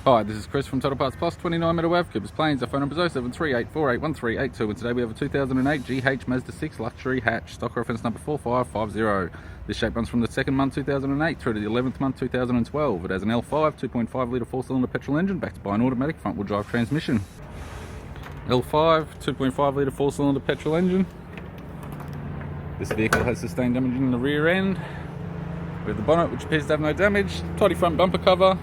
Hi, this is Chris from Total Parts Plus, 29 Meadow Ave, Cooper's Plains. Our phone number is 0738481382, and today we have a 2008 GH Mazda 6 luxury hatch, stock reference number 4550. This shape runs from the 2nd month 2008 through to the 11th month 2012. It has an L5 2.5 litre 4-cylinder petrol engine backed by an automatic front-wheel drive transmission. L5 2.5 litre 4-cylinder petrol engine. This vehicle has sustained damage in the rear end. We have the bonnet, which appears to have no damage, tidy front bumper cover,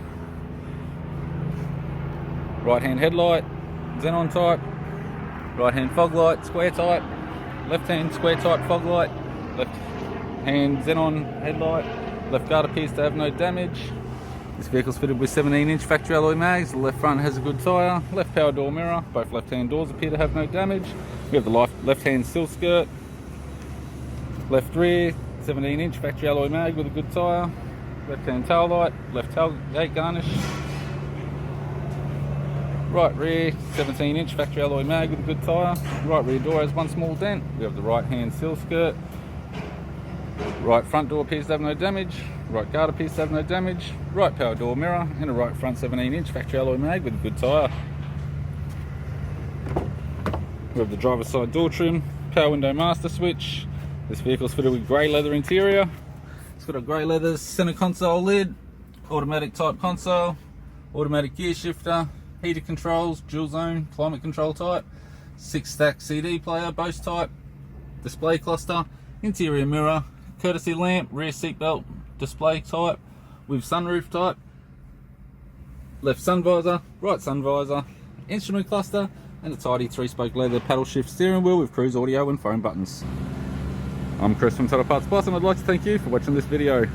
right hand headlight, Xenon type, right hand fog light, square type, left hand square type fog light, left hand Xenon headlight, left guard appears to have no damage. This vehicle is fitted with 17-inch factory alloy mags. The left front has a good tyre, left power door mirror, both left hand doors appear to have no damage. We have the left hand sill skirt, left rear 17-inch factory alloy mag with a good tyre, left hand tail light, left tailgate garnish. Right rear 17-inch factory alloy mag with a good tyre. Right rear door has one small dent. We have the right hand sill skirt. Right front door appears to have no damage. Right guard appears to have no damage. Right power door mirror and a right front 17-inch factory alloy mag with a good tyre. We have the driver's side door trim, power window master switch. This vehicle is fitted with grey leather interior. It's got a grey leather centre console lid, automatic type console, automatic gear shifter, heater controls, dual zone, climate control type, 6-stack CD player, Bose type, display cluster, interior mirror, courtesy lamp, rear seat belt display type, with sunroof type, left sun visor, right sun visor, instrument cluster, and a tidy 3-spoke leather paddle shift steering wheel with cruise audio and phone buttons. I'm Chris from Total Parts Plus, and I'd like to thank you for watching this video.